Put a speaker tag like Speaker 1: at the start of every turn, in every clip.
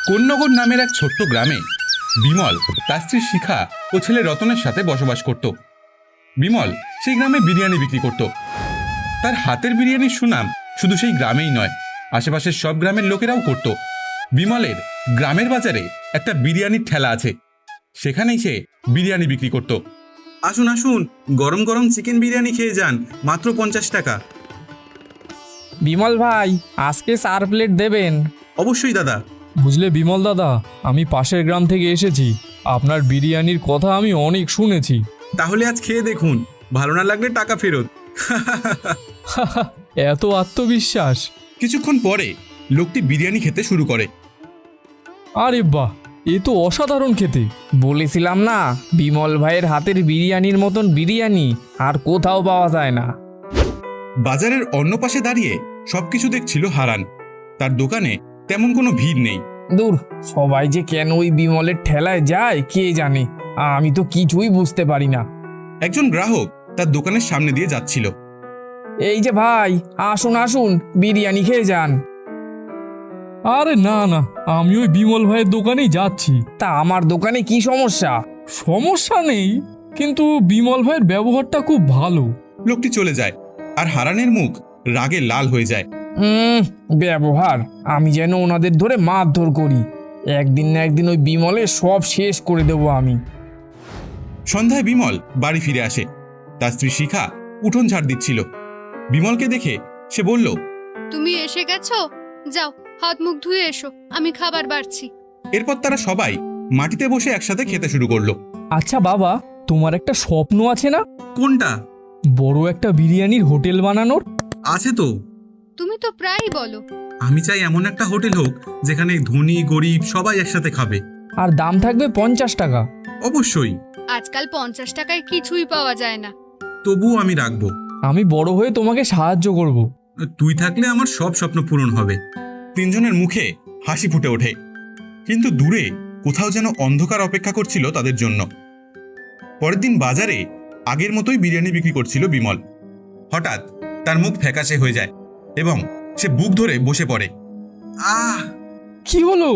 Speaker 1: কোন্নগর নামের এক ছোট্ট গ্রামে বিমল তার স্ত্রী শিখা ও ছেলে রতনের সাথে বসবাস করত। বিমল সেই গ্রামে বিরিয়ানি বিক্রি করত। তার হাতের বিরিয়ানির সুনাম শুধু সেই গ্রামেই নয়, আশেপাশের সব গ্রামের লোকেরাও করত। বিমলের গ্রামের বাজারে একটা বিরিয়ানির ঠেলা আছে, সেখানেই সে বিরিয়ানি বিক্রি করত।
Speaker 2: আসুন আসুন, গরম গরম চিকেন বিরিয়ানি খেয়ে যান, মাত্র 50 টাকা।
Speaker 3: বিমল ভাই, আজকে 4 প্লেট দেবেন।
Speaker 2: অবশ্যই দাদা।
Speaker 3: বুঝলে বিমল দাদা, আমি পাশের গ্রাম থেকে এসেছি। আপনার বিরিয়ানির কথা আমি অনেক শুনেছি।
Speaker 2: তাহলে আজ খেয়ে দেখুন, ভালো না লাগলে টাকা ফেরত।
Speaker 3: এত আত্মবিশ্বাস!
Speaker 1: কিছুক্ষণ পরে লোকটি বিরিয়ানি খেতে শুরু করে।
Speaker 3: আরে বাহ, এ তো অসাধারণ খেতে। বলেছিলাম না, বিমল ভাইয়ের হাতের বিরিয়ানির মতন বিরিয়ানি আর কোথাও পাওয়া যায় না।
Speaker 1: বাজারের অন্য পাশে দাঁড়িয়ে সবকিছু দেখছিল হারান। তার দোকানে তেমন কোনো ভিড় নেই।
Speaker 3: দূর, সবাই যে কেন ওই বিমলের ঠেলায় যায় কে জানে, আমি তো কিছুই বুঝতে পারি না।
Speaker 1: একজন গ্রাহক তার দোকানের সামনে দিয়ে যাচ্ছিল।
Speaker 3: এই যে ভাই, আসুন আসুন, বিরিয়ানি খেয়ে যান। আরে না না, আমি ওই বিমল ভাইয়ের দোকানেই যাচ্ছি। তা আমার দোকানে কি সমস্যা? সমস্যা নেই, কিন্তু বিমল ভাইয়ের ব্যবহারটা খুব ভালো।
Speaker 1: লোকটি চলে যায় আর হারানের মুখ রাগে লাল হয়ে যায়।
Speaker 3: ব্যবহার? আমি যেন ওনাদের ধরে মারধর করি। একদিন না একদিন ওই বিমলে সব শেষ করে দেবো আমি।
Speaker 1: সন্ধ্যায় বিমল বাড়ি ফিরে আসে। তার স্ত্রী শিখা উঠোন ঝাড় দিচ্ছিল। বিমলকে দেখে সে বলল,
Speaker 4: তুমি এসে গেছো, যাও হাত মুখ ধুয়ে এসো, আমি খাবার বাড়ছি।
Speaker 1: এরপর তারা সবাই মাটিতে বসে একসাথে খেতে শুরু করলো।
Speaker 3: আচ্ছা বাবা, তোমার একটা স্বপ্ন আছে না?
Speaker 2: কোনটা?
Speaker 3: বড় একটা বিরিয়ানির হোটেল বানানোর।
Speaker 2: আছে তো।
Speaker 4: তুমি তো প্রায়ই বলো।
Speaker 2: আমি চাই এমন একটা হোটেল হোক যেখানে ধনী গরিব সবাই একসাথে খাবে।
Speaker 3: আর দাম থাকবে 50 টাকা।
Speaker 2: অবশ্যই।
Speaker 4: আজকাল 50 টাকায় কিছুই পাওয়া যায় না।
Speaker 2: তবুও আমি রাখবো।
Speaker 3: আমি বড় হয়ে তোমাকে সাহায্য করব।
Speaker 2: তুই থাকলে আমার সব স্বপ্ন পূরণ হবে।
Speaker 1: তিনজনের মুখে হাসি ফুটে ওঠে, কিন্তু দূরে কোথাও যেন অন্ধকার অপেক্ষা করছিল তাদের জন্য। পরের দিন বাজারে আগের মতোই বিরিয়ানি বিক্রি করছিল বিমল। হঠাৎ তার মুখ ফ্যাকাশে হয়ে যায় এবং সে বুক ধরে বসে পড়ে।
Speaker 2: আহ,
Speaker 3: কি হলো?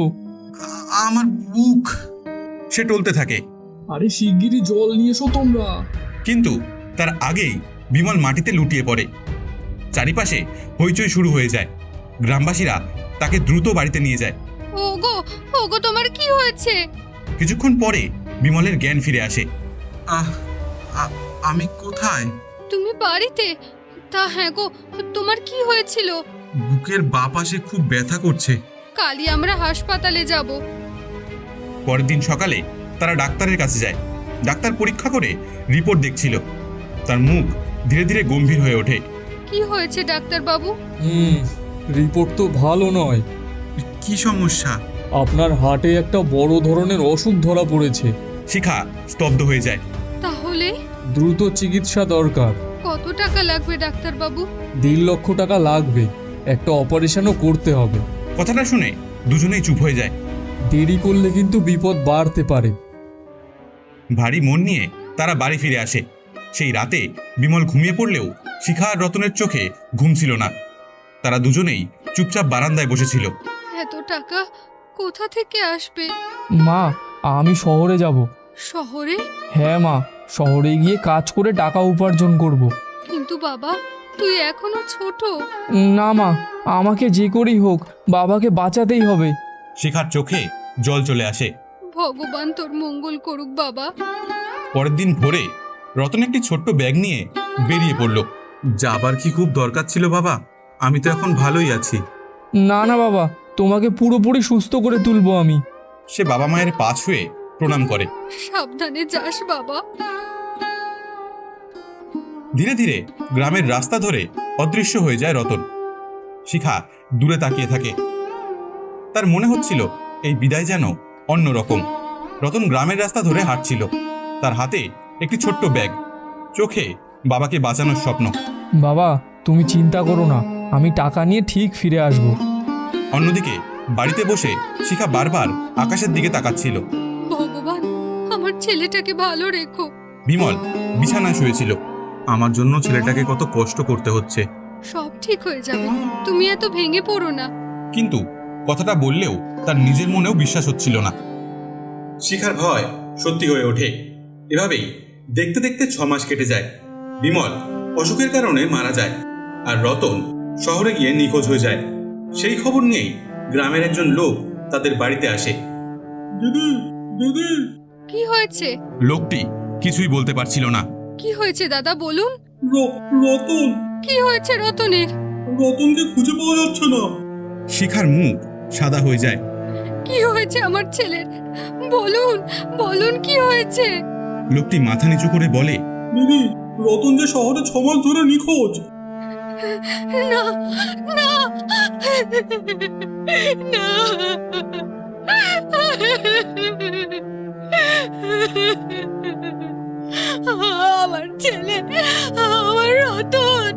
Speaker 2: আমার বুক।
Speaker 1: সে টলতে থাকে,
Speaker 3: আরে শিগগিরই জল নিয়ে এসো তোমরা।
Speaker 1: কিন্তু তার আগেই বিমল মাটিতে লুটিয়ে পড়ে। চারিপাশে হইচই শুরু হয়ে যায়। গ্রামবাসীরা তাকে দ্রুত বাড়িতে নিয়ে যায়।
Speaker 4: ওগো ওগো, তোমার কি হয়েছে?
Speaker 1: কিছুক্ষণ পরে বিমলের জ্ঞান ফিরে আসে।
Speaker 2: আহ, আমি কোথায়?
Speaker 4: তুমি বাড়িতে? তা হ্যাঁ গো, তোমার কি হয়েছিল?
Speaker 2: বুকের বাঁ পাশে খুব ব্যথা করছে।
Speaker 4: কালই আমরা হাসপাতালে যাব।
Speaker 1: পরের দিন সকালে তারা ডাক্তারের কাছে যায়। ডাক্তার পরীক্ষা করে রিপোর্ট দেখছিল। তার মুখ ধীরে ধীরে গম্ভীর হয়ে ওঠে।
Speaker 4: কি হয়েছে ডাক্তার বাবু?
Speaker 3: রিপোর্ট তো ভালো নয়।
Speaker 2: কি সমস্যা?
Speaker 3: আপনার হার্টে একটা বড় ধরনের অসুখ ধরা পড়েছে।
Speaker 1: শিখা স্তব্ধ হয়ে যায়।
Speaker 4: তাহলে
Speaker 3: দ্রুত চিকিৎসা দরকার।
Speaker 4: কত টাকা লাগবে ডাক্তার বাবু?
Speaker 3: 1.5 লক্ষ টাকা লাগবে। একটা অপারেশনও করতে হবে।
Speaker 1: কথাটা শুনে দুজনেই চুপ হয়ে যায়।
Speaker 3: দেরি করলে কিন্তু বিপদ বাড়তে পারে।
Speaker 1: ভারী মন নিয়ে তারা বাড়ি ফিরে আসে। সেই রাতে বিমল ঘুমিয়ে পড়লেও শিখা আর রতনের চোখে ঘুম ছিল না। তারা দুজনেই চুপচাপ বারান্দায় বসেছিল।
Speaker 4: এত টাকা কোথা থেকে আসবে?
Speaker 3: মা, আমি শহরে যাব।
Speaker 4: শহরে?
Speaker 3: হ্যাঁ মা, শহরে গিয়ে কাজ করে টাকা উপার্জন করব।
Speaker 4: কিন্তু বাবা, তুই এখনো ছোট।
Speaker 3: না মা, আমাকে যে করেই হোক বাবাকে বাঁচাতেই হবে।
Speaker 1: শিখার চোখে জল চলে আসে।
Speaker 4: ভগবান তোর মঙ্গল করুক বাবা।
Speaker 1: পরের দিন ভোরে রতন একটি ছোট্ট ব্যাগ নিয়ে বেরিয়ে পড়ল।
Speaker 2: যাবার কি খুব দরকার ছিল বাবা? আমি তো এখন ভালোই আছি।
Speaker 3: না না বাবা, তোমাকে পুরোপুরি সুস্থ করে তুলবো আমি।
Speaker 1: সে বাবা মায়ের পা ছুঁয়ে প্রণাম করে।
Speaker 4: সাবধানে যাস বাবা।
Speaker 1: ধীরে ধীরে গ্রামের রাস্তা ধরে অদৃশ্য হয়ে যায় রতন। শিখা দূরে তাকিয়ে থাকে। তার মনে হচ্ছিল এই বিদায় যেন অন্যরকম। রতন গ্রামের রাস্তা ধরে হাঁটছিল। তার হাতে একটি ছোট্ট ব্যাগ, চোখে বাবাকে বাঁচানোর স্বপ্ন।
Speaker 3: বাবা, তুমি চিন্তা করো না, আমি টাকা নিয়ে ঠিক ফিরে আসব।
Speaker 1: অন্যদিকে বাড়িতে বসে শিখা বারবার আকাশের দিকে তাকাচ্ছিল।
Speaker 4: ভগবান, আমার ছেলেটাকে ভালো রেখো।
Speaker 1: বিমল বিছানায় শুয়েছিল।
Speaker 2: আমার জন্য ছেলেটাকে কত কষ্ট করতে হচ্ছে।
Speaker 4: সব ঠিক হয়ে যাবে, তুমি এত ভেঙে পড়ো না।
Speaker 1: কিন্তু কথাটা বললেও তার নিজের মনেও বিশ্বাস হচ্ছিল না। শিখার ভয় সত্যি হয়ে ওঠে। এভাবেই দেখতে দেখতে 6 মাস কেটে যায়। বিমল অসুখের কারণে মারা যায়, আর রতন শহরে গিয়ে নিখোঁজ হয়ে যায়। সেই খবর নিয়েই গ্রামের একজন লোক তাদের বাড়িতে আসে। দিদি, দিদি।
Speaker 4: কি হয়েছে?
Speaker 1: লোকটি কিছুই বলতে পারছিল না।
Speaker 4: কি হয়েছে দাদা, বলুন।
Speaker 2: রতন,
Speaker 4: কি হয়েছে রতনের?
Speaker 2: রতনকে খুঁজে পাওয়া যাচ্ছে না।
Speaker 1: শিখার মুখ সাদা হয়ে যায়।
Speaker 4: কি হয়েছে আমার ছেলের? বলুন, বলুন কি হয়েছে?
Speaker 1: লোকটি মাথা নিচু করে বলে,
Speaker 2: দিদি, রতন যে শহরে 6 মাস ধরে নিখোঁজ।
Speaker 4: না, না, না। আমার ছেলে, আমার রতন।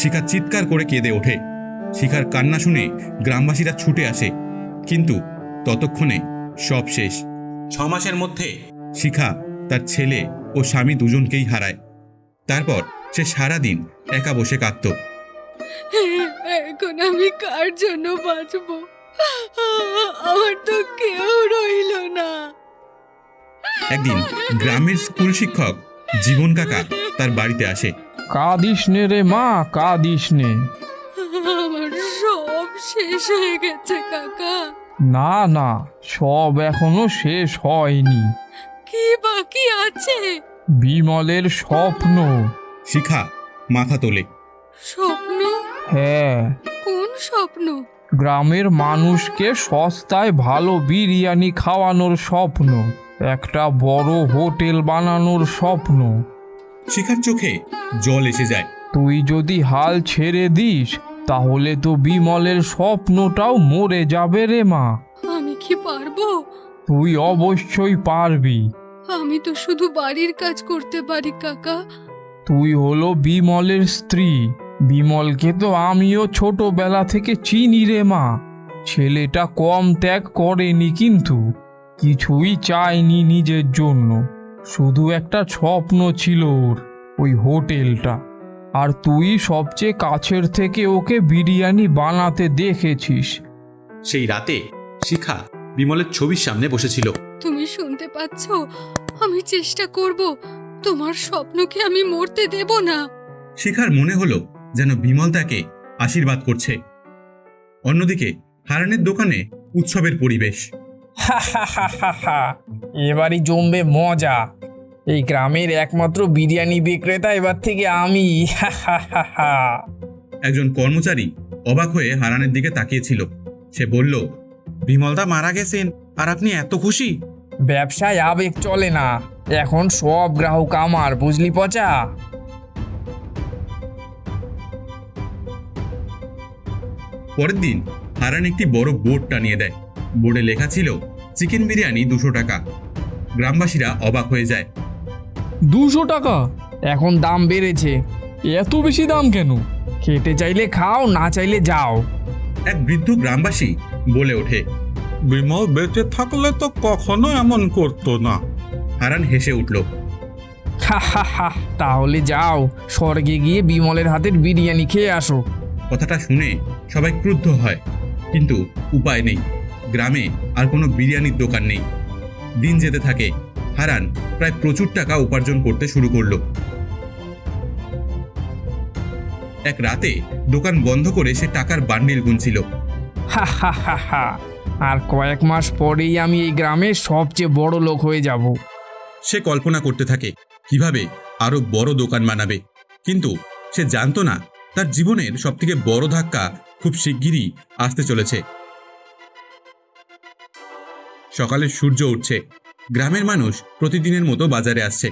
Speaker 1: শিখা চিৎকার করে কেঁদে ওঠে। শিখার কান্না শুনে গ্রামবাসীরা ছুটে আসে, কিন্তু ততক্ষণে সব শেষ। 6 মাসের মধ্যে শিখা তার ছেলে ও স্বামী দুজনকেই হারায়। তারপর সে সারাদিন একা বসে কাঁদত।
Speaker 4: এখন আমি কার জন্য বাঁচবো? আমার তো কেউ রইল না।
Speaker 1: একদিন গ্রামের স্কুল শিক্ষক জীবন কাকা তার বাড়িতে আসে।
Speaker 3: কাঁদিস নে রে মা, কাঁদিস নে।
Speaker 4: আমার সব শেষ হয়ে গেছে কাকা।
Speaker 3: না না, সব এখনো শেষ হয়নি।
Speaker 4: কি বাকি আছে?
Speaker 3: বিমলের স্বপ্ন।
Speaker 1: শিখা মাথা তোলে।
Speaker 4: স্বপ্ন?
Speaker 3: হ্যাঁ,
Speaker 4: কোন স্বপ্ন?
Speaker 3: গ্রামের মানুষকে সস্তায় ভালো বিরিয়ানি খাওয়ানোর স্বপ্ন, একটা বড় হোটেল বানানোর স্বপ্ন।
Speaker 1: শিখার চোখে জল এসে যায়।
Speaker 3: তুই যদি হাল ছেড়ে দিস তাহলে তো বিমলের স্বপ্নটাও মরে যাবে রে মা।
Speaker 4: আমি কি পারবো?
Speaker 3: তুই অবশ্যই পারবি।
Speaker 4: আমি তো শুধু বাড়ির কাজ করতে পারি কাকা।
Speaker 3: তুই হলো বিমলের স্ত্রী। বিমলকে তো আমিও ছোটবেলা থেকে চিনি রে মা। ছেলেটা কম ত্যাগ করেনি, কিন্তু কিছুই চায়নি নিজের জন্য। শুধু একটা স্বপ্ন ছিল ওর, ওই হোটেলটা। আর তুই সবচেয়ে কাছের থেকে ওকে বিরিয়ানি বানাতে দেখেছিস।
Speaker 1: সেই রাতে শিখা বিমলের ছবির সামনে বসেছিল।
Speaker 4: তুমি শুনতে পাচ্ছ? আমি চেষ্টা করব, তোমার স্বপ্নকে আমি মরতে দেব না।
Speaker 1: শিখার মনে হলো যেন বিমল তাকে আশীর্বাদ করছে। অন্যদিকে হারানের দোকানে উৎসবের পরিবেশ।
Speaker 3: এবারই জমবে মজা। এই গ্রামের একমাত্র বিরিয়ানি বিক্রেতা এবার থেকে আমি।
Speaker 1: একজন কর্মচারী অবাক হয়ে হারানের দিকে তাকিয়েছিল। সে বলল, বিমলদা মারা গেছেন আর আপনি এত খুশি?
Speaker 3: ব্যবসায় আবেগ চলে না, এখন সব গ্রাহক আমার, বুঝলি পচা?
Speaker 1: পরের দিন হারান একটি বড় বোর্ড টানিয়ে দেয়। বোর্ডে লেখা ছিল চিকেন বিরিয়ানি 200 টাকা। গ্রামবাসীরা অবাক হয়ে যায়।
Speaker 3: 200 টাকা? এখন দাম বেড়েছে। এত বেশি দাম কেন? খেতে চাইলে খাও, না চাইলে যাও।
Speaker 1: এক বৃদ্ধ গ্রামবাসী বলে ওঠে,
Speaker 2: বিমল বেঁচে থাকলে তো কখনো এমন করতো না।
Speaker 1: হারান হেসে উঠল।
Speaker 3: তাহলে যাও, স্বর্গে গিয়ে বিমলের হাতের বিরিয়ানি খেয়ে আসো।
Speaker 1: কথাটা শুনে সবাই ক্রুদ্ধ হয়, কিন্তু উপায় নেই। গ্রামে আর কোনো বিরিয়ানির দোকান নেই। দিন যেতে থাকে। হারান প্রায় প্রচুর টাকা উপার্জন করতে শুরু করলো। এক রাতে দোকান বন্ধ করে সে টাকার বান্ডিল গুনছিল।
Speaker 3: আর কয়েক মাস পরেই আমি এই গ্রামের সবচেয়ে বড় লোক হয়ে যাব।
Speaker 1: সে কল্পনা করতে থাকে কিভাবে আরো বড় দোকান বানাবে, কিন্তু সে জানতো না তার জীবনের সবথেকে বড় ধাক্কা খুব শিগগিরই আসতে চলেছে। সকালে সূর্য উঠছে। গ্রামের মানুষ প্রতিদিনের মতো বাজারে আসছে।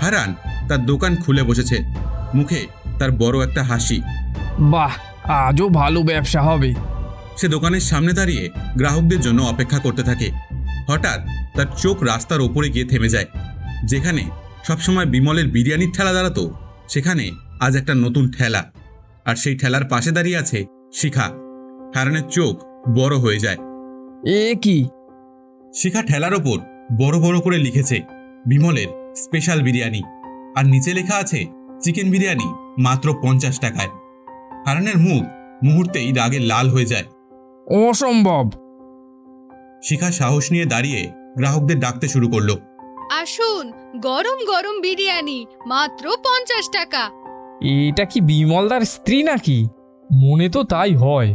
Speaker 1: হারান তার দোকান খুলে বসেছে, মুখে তার বড় একটা হাসি।
Speaker 3: বাহ, আজও ভালো ব্যবসা হবে।
Speaker 1: সে দোকানের সামনে দাঁড়িয়ে গ্রাহকদের জন্য অপেক্ষা করতে থাকে। হঠাৎ তার চোখ রাস্তার ওপরে গিয়ে থেমে যায়। যেখানে সবসময় বিমলের বিরিয়ানির ঠেলা দাঁড়াতো, সেখানে আজ একটা নতুন ঠেলা, আর সেই ঠেলার পাশে দাঁড়িয়ে আছে শিখা। হারানের চোখ বড় হয়ে যায়।
Speaker 3: এ কি?
Speaker 1: শিখা ঠেলার ওপর বড় বড় করে লিখেছে বিমলের স্পেশাল বিরিয়ানি, আর নিচে লেখা আছে চিকেন বিরিয়ানি মাত্র 50 টাকায়। হারানের মুখ মুহূর্তেই রাগে লাল হয়ে যায়।
Speaker 3: অসম্ভব।
Speaker 1: শিখা সাহস নিয়ে দাঁড়িয়ে গ্রাহকদের ডাকতে শুরু করলো।
Speaker 4: আসুন, গরম গরম বিরিয়ানি মাত্র 50 টাকা।
Speaker 3: এটা কি বিমলদার স্ত্রী নাকি? মনে তো তাই হয়।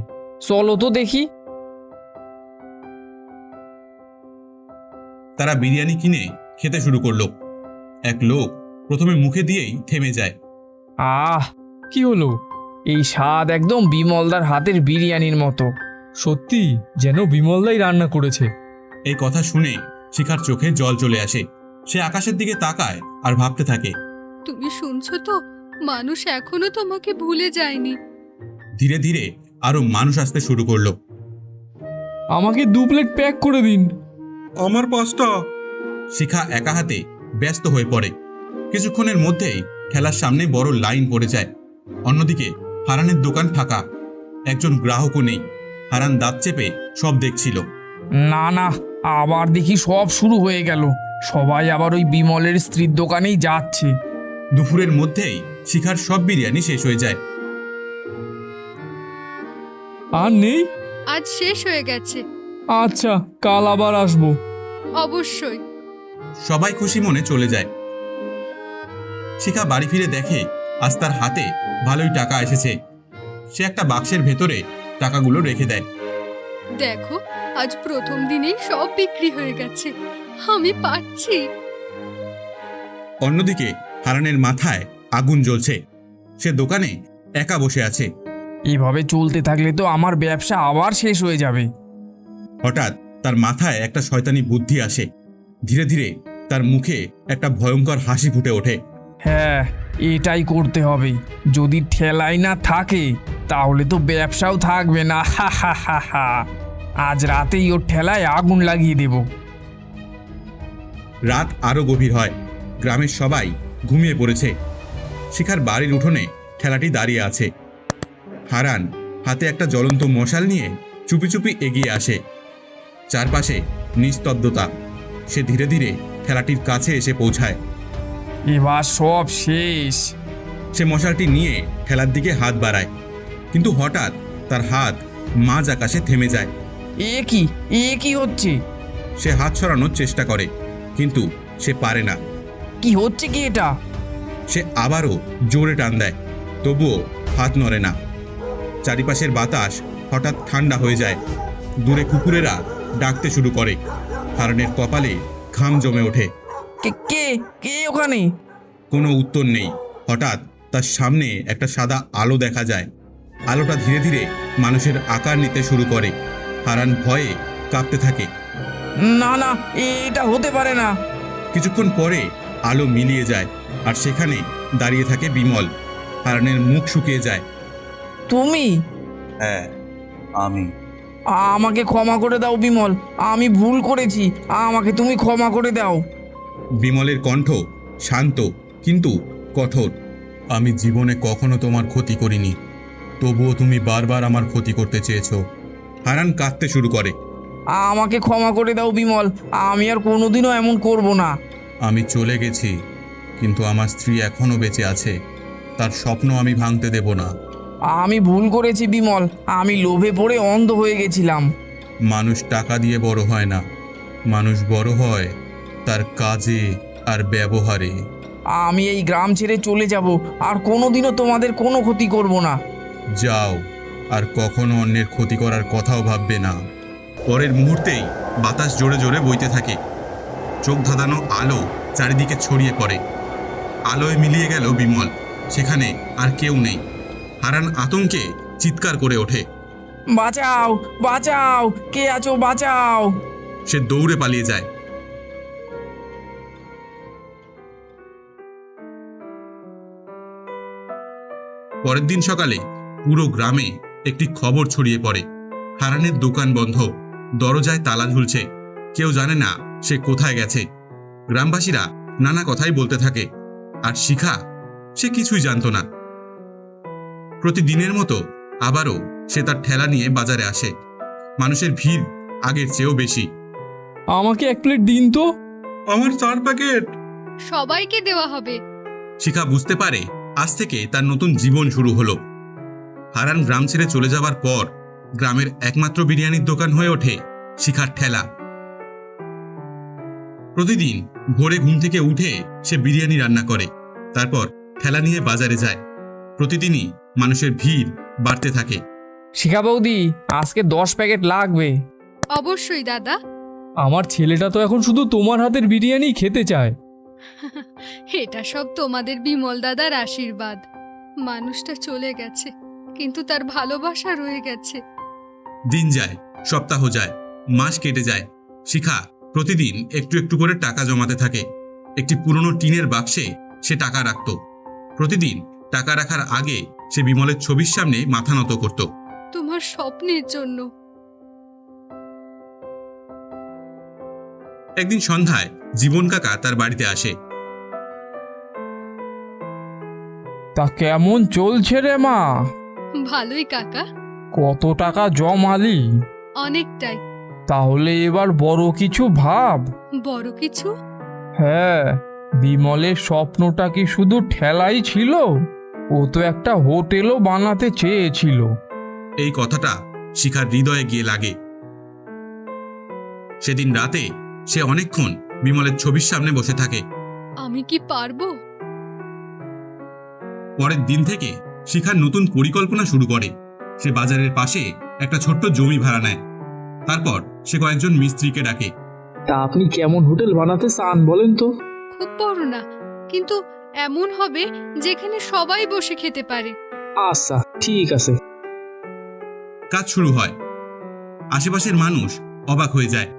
Speaker 3: চলো তো দেখি।
Speaker 1: তারা বিরিয়ানি কিনে খেতে শুরু করলো। এক লোক প্রথমে মুখে দিয়েই থেমে যায়।
Speaker 3: আহ, কি হলো? এই স্বাদ একদম বিমলদার হাতের বিরিয়ানির মতো। সত্যি যেন বিমলদাই রান্না করেছে।
Speaker 1: এই কথা শুনে শিখার চোখে জল চলে আসে। সে আকাশের দিকে তাকায় আর ভাবতে থাকে।
Speaker 4: তুমি শুনছো তো? মানুষ এখনো তোমাকে ভুলে যায়নি।
Speaker 1: ধীরে ধীরে আরো মানুষ আসতে শুরু করলো।
Speaker 3: আমাকে 2 প্লেট প্যাক করে দিন।
Speaker 2: আমার 5টা।
Speaker 1: শিখা একা হাতে ব্যস্ত হয়ে পড়ে। কিছুক্ষণের মধ্যেই ঠেলার সামনে বড় লাইন পড়ে যায়। অন্যদিকে হারানের দোকান ফাঁকা, একজন গ্রাহকও নেই। হারান দাঁত চেপে সব দেখছিল।
Speaker 3: না না, আবার দেখি সব শুরু হয়ে গেল। সবাই আবার ওই বিমলের স্ত্রীর দোকানেই যাচ্ছে।
Speaker 1: দুপুরের মধ্যেই শিখার সব বিরিয়ানি শেষ হয়ে যায়।
Speaker 3: আর নেই?
Speaker 4: আজ শেষ হয়ে গেছে।
Speaker 3: আচ্ছা, কাল আবার আসবো।
Speaker 4: অবশ্যই।
Speaker 1: সবাই খুশি মনে চলে যায়। শিখা বাড়ি ফিরে দেখে আজ তার হাতে ভালোই টাকা এসেছে। সে একটা বাক্সের ভেতরে টাকাগুলো রেখে দেয়।
Speaker 4: দেখো, আজ প্রথম দিনেই সব বিক্রি হয়ে গেছে। আমি পাচ্ছি।
Speaker 1: অন্যদিকে হারানের মাথায় আগুন জ্বলছে। সে দোকানে একা বসে আছে।
Speaker 3: এভাবে চলতে থাকলে তো আমার ব্যবসা আবার শেষ হয়ে যাবে।
Speaker 1: হঠাৎ তার মাথায় একটা শয়তানি বুদ্ধি আসে। ধীরে ধীরে তার মুখে একটা ভয়ঙ্কর হাসি ফুটে ওঠে।
Speaker 3: হ্যাঁ, এটাই করতে হবে। যদি ঠেলাই না থাকে তাহলে তো ব্যবসাও থাকবে না। হা হা হা হা। আজ রাতেই ওর ঠেলায় আগুন লাগিয়ে দেব।
Speaker 1: রাত আরো গভীর হয়। গ্রামের সবাই ঘুমিয়ে পড়েছে। শিখার বাড়ির উঠোনে ঠেলাটি দাঁড়িয়ে আছে। হারান হাতে একটা জ্বলন্ত মশাল নিয়ে চুপি চুপি এগিয়ে আসে। চারপাশে নিস্তব্ধতা। সে ধীরে ধীরে ঠেলাটির কাছে এসে পৌঁছায়।
Speaker 3: এবার সব শেষ।
Speaker 1: সে মশালটি নিয়ে ঠেলার দিকে হাত বাড়ায়, কিন্তু হঠাৎ তার হাত মাঝ আকাশে থেমে যায়।
Speaker 3: এ কি হচ্ছে?
Speaker 1: সে হাত সরানোর চেষ্টা করে, কিন্তু সে পারে না।
Speaker 3: কি হচ্ছে কি এটা?
Speaker 1: সে আবারও জোরে টান দেয়, তবুও হাত নড়ে না। চারিপাশের বাতাস হঠাৎ ঠান্ডা হয়ে যায়। দূরে কুকুরেরা ডাকতে শুরু করে। হারানের কপালে ঘাম জমে ওঠে।
Speaker 3: কে কে কে ওখানে?
Speaker 1: কোনো উত্তর নেই। হঠাৎ তার সামনে একটা সাদা আলো দেখা যায়। আলোটা ধীরে ধীরে মানুষের আকার নিতে শুরু করে। হারান ভয়ে কাঁপতে থাকে।
Speaker 3: না না, এটা হতে পারে না।
Speaker 1: কিছুক্ষণ পরে আলো মিলিয়ে যায়, আর সেখানে দাঁড়িয়ে থাকে বিমল। হারানের মুখ শুকিয়ে যায়।
Speaker 3: তুমি?
Speaker 5: হ্যাঁ, আমি।
Speaker 3: আমাকে ক্ষমা করে দাও বিমল, আমি ভুল করেছি। আমাকে তুমি ক্ষমা করে দাও।
Speaker 1: বিমলের কণ্ঠ শান্ত কিন্তু কঠোর। আমি জীবনে কখনো তোমার ক্ষতি করিনি, তবুও তুমি বারবার আমার ক্ষতি করতে চেয়েছো। হারান কাঁদতে শুরু করে।
Speaker 3: আমাকে ক্ষমা করে দাও বিমল, আমি আর কোনোদিনও এমন করব না।
Speaker 1: আমি চলে গেছি, কিন্তু আমার স্ত্রী এখনো বেঁচে আছে। তার স্বপ্ন আমি ভাঙতে দেব না।
Speaker 3: আমি ভুল করেছি বিমল, আমি লোভে পড়ে অন্ধ হয়ে গেছিলাম।
Speaker 1: মানুষ টাকা দিয়ে বড় হয় না, মানুষ বড় হয় তার কাজে আর ব্যবহারে।
Speaker 3: আমি এই গ্রাম ছেড়ে চলে যাব, আর কোনোদিনও তোমাদের কোনো ক্ষতি করব না।
Speaker 1: যাও, আর কখনো অন্যের ক্ষতি করার কথাও ভাববে না। পরের মুহূর্তেই বাতাস জোরে জোরে বইতে থাকে। চোখ ধাঁধানো আলো চারিদিকে ছড়িয়ে পড়ে। আলোয় মিলিয়ে গেল বিমল। সেখানে আর কেউ নেই। হারান আতঙ্কে চিৎকার করে ওঠে।
Speaker 3: বাঁচাও বাঁচাও, কে আছো বাঁচাও।
Speaker 1: সে দৌড়ে পালিয়ে যায়। পরের দিন সকালে পুরো গ্রামে একটি খবর ছড়িয়ে পড়ে। হারানের দোকান বন্ধ, দরজায় তালা ঝুলছে। কেউ জানে না সে কোথায় গেছে। গ্রামবাসীরা নানা কথাই বলতে থাকে, আর শিখা সে কিছুই জানতো না। প্রতিদিনের মতো আবারও সে তার ঠেলা নিয়ে বাজারে আসে। মানুষের ভিড় আগের চেয়েও বেশি।
Speaker 3: আমাকে 1 প্লেট দিন তো।
Speaker 2: আমার 4 প্যাকেট।
Speaker 4: সবাইকে দেওয়া হবে।
Speaker 1: শিখা বুঝতে পারে আজ থেকে তার নতুন জীবন শুরু হলো। হারান গ্রাম ছেড়ে চলে যাবার পর গ্রামের একমাত্র বিরিয়ানির দোকান হয়ে ওঠে শিখার ঠেলা। প্রতিদিন ভোরে ঘুম থেকে উঠে সে বিরিয়ানি রান্না করে, তারপর ঠেলা নিয়ে বাজারে যায়। প্রতিদিনই মানুষের ভিড় বাড়তে থাকে।
Speaker 3: শিখা বৌদি, আজকে 10 প্যাকেট লাগবে।
Speaker 4: অবশ্যই দাদা।
Speaker 3: আমার ছেলেটা তো এখন শুধু তোমার হাতের বিরিয়ানি খেতে চায়।
Speaker 4: এটা সব তোমাদের বিমল দাদার আশীর্বাদ। মানুষটা চলে গেছে, কিন্তু তার ভালোবাসা রয়ে গেছে।
Speaker 1: দিন যায়, সপ্তাহ যায়, মাস কেটে যায়। শিখা প্রতিদিন একটু একটু করে টাকা জমাতে থাকে। একটি পুরনো টিনের বাক্সে সে টাকা রাখত। প্রতিদিন টাকা রাখার আগে সে বিমলের ছবির সামনে মাথা নত করত।
Speaker 4: তোমার স্বপ্নের জন্য।
Speaker 1: একদিন সন্ধ্যায় জীবন কাকা তার বাড়িতে আসে।
Speaker 3: তা কেমন চলছে রে মা?
Speaker 4: ভালোই কাকা।
Speaker 3: কত টাকা জমালি?
Speaker 4: অনেকটাই।
Speaker 3: তাহলে এবার বড় কিছু ভাব।
Speaker 4: বড় কিছু?
Speaker 3: হ্যাঁ, বিমলের স্বপ্নটা কি শুধু ঠেলাই ছিল? ও তো একটা হোটেলও বানাতে চেয়েছিল।
Speaker 1: এই কথাটা শিখার হৃদয়ে গিয়ে লাগে। সেদিন রাতে সে অনেকক্ষণ বিমলের ছবির সামনে বসে থাকে।
Speaker 4: আমি কি পারবো?
Speaker 1: পরের দিন থেকে শিখার নতুন পরিকল্পনা শুরু করে। সে বাজারের পাশে একটা ছোট্ট জমি ভাড়া নেয়। তারপর সে কয়েকজন মিস্ত্রিকে ডাকে।
Speaker 3: তা আপনি কেমন হোটেল বানাতে চান বলেন তো?
Speaker 4: খুব বড় না, কিন্তু এমন হবে যেখানে সবাই বসে খেতে পারে।
Speaker 3: আচ্ছা, ঠিক আছে।
Speaker 1: কাজ শুরু হয়। আশেপাশের মানুষ অবাক হয়ে যায়।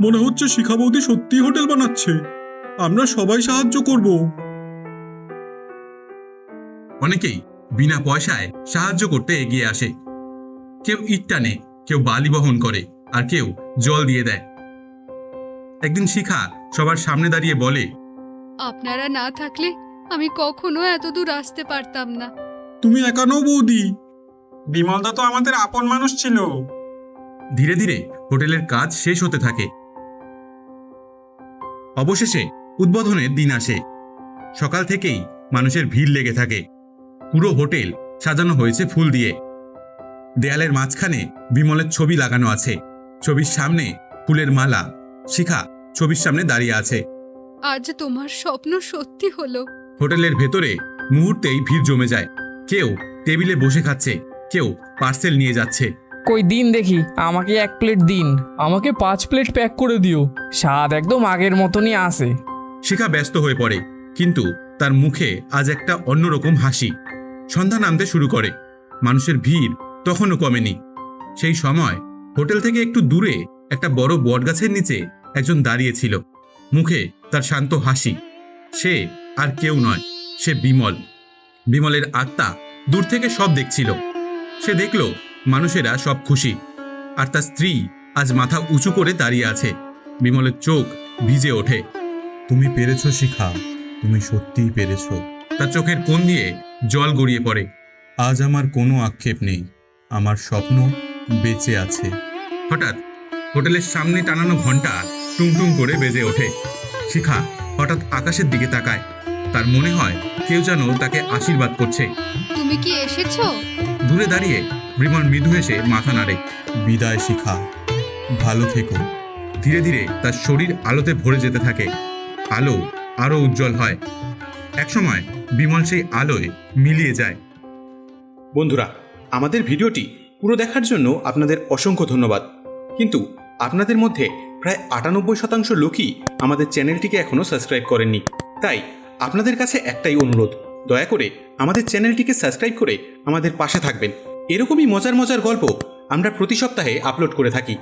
Speaker 2: মনে হচ্ছে শিখা বৌদি সত্যি হোটেল বানাচ্ছে। আমরা সবাই সাহায্য করব।
Speaker 1: অনেকেই বিনা পয়সায় সাহায্য করতে এগিয়ে আসে। কেউ ইট টানে, কেউ বালি বহন করে, আর কেউ জল দিয়ে দেয়। একদিন শিখা সবার সামনে দাঁড়িয়ে বলে,
Speaker 4: আপনারা না থাকলে আমি কখনো এত দূর আসতে পারতাম না।
Speaker 2: তুমি একা নও বৌদি, বিমলদা তো আমাদের আপন মানুষ ছিল।
Speaker 1: ধীরে ধীরে হোটেলের কাজ শেষ হতে থাকে। অবশেষে উদ্বোধনের দিন আসে। সকাল থেকেই মানুষের ভিড় লেগে থাকে। পুরো হোটেল সাজানো হয়েছে ফুল দিয়ে। দেয়ালের মাঝখানে বিমলের ছবি লাগানো আছে। ছবির সামনে ফুলের মালা। শিখা ছবির সামনে দাঁড়িয়ে আছে।
Speaker 4: আজ তোমার স্বপ্ন সত্যি হলো।
Speaker 1: হোটেলের ভেতরে মুহূর্তেই ভিড় জমে যায়। কেউ টেবিলে বসে খাচ্ছে, কেউ পার্সেল নিয়ে যাচ্ছে।
Speaker 3: কই দিন দেখি, আমাকে 1 প্লেট দিন। আমাকে 5 প্লেট প্যাক করে দিও। স্বাদ একদম আগের মতনই আছে।
Speaker 1: শিখা ব্যস্ত হয়ে পড়ে, কিন্তু তার মুখে আজ একটা অন্যরকম হাসি। সন্ধ্যা নামতে শুরু করে। মানুষের ভিড় তখনও কমেনি। সেই সময় হোটেল থেকে একটু দূরে একটা বড় বটগাছের নিচে একজন দাঁড়িয়েছিল। মুখে তার শান্ত হাসি। সে আর কেউ নয়, সে বিমল। বিমলের আত্মা দূর থেকে সব দেখছিল। সে দেখল মানুষেরা সব খুশি, আর তার স্ত্রী আজ মাথা উঁচু করে দাঁড়িয়ে আছে। বিমলের চোখ ভিজে ওঠে।
Speaker 5: তুমি পেরেছো শিখা, তুমি সত্যিই পেরেছো।
Speaker 1: তার চোখের কোণ দিয়ে জল গড়িয়ে পড়ে।
Speaker 5: আজ আমার কোনো আক্ষেপ নেই, আমার স্বপ্ন বেঁচে আছে।
Speaker 1: হঠাৎ হোটেলের সামনে টানানো ঘন্টা টুংটুং করে বেজে ওঠে। শিখা হঠাৎ আকাশের দিকে তাকায়। তার মনে হয় কেউ যেন তাকে আশীর্বাদ করছে।
Speaker 4: তুমি কি এসেছো?
Speaker 1: দূরে দাঁড়িয়ে বিমল মৃদু হেসে মাথা নাড়ে।
Speaker 5: বিদায় শিখা, ভালো থেকো।
Speaker 1: ধীরে ধীরে তার শরীর আলোতে ভরে যেতে থাকে। আলো আরো উজ্জ্বল হয়। একসময় বিমল সেই আলোয় মিলিয়ে যায়।
Speaker 2: বন্ধুরা, আমাদের ভিডিওটি পুরো দেখার জন্য আপনাদের অসংখ্য ধন্যবাদ। কিন্তু আপনাদের মধ্যে প্রায় 98% লোকই আমাদের চ্যানেলটিকে এখনও সাবস্ক্রাইব করেননি। তাই আপনাদের কাছে একটাই অনুরোধ, দয়া করে আমাদের চ্যানেলটিকে সাবস্ক্রাইব করে আমাদের পাশে থাকবেন। এরকমই মজার মজার গল্প আমরা প্রতি সপ্তাহে আপলোড করে থাকি।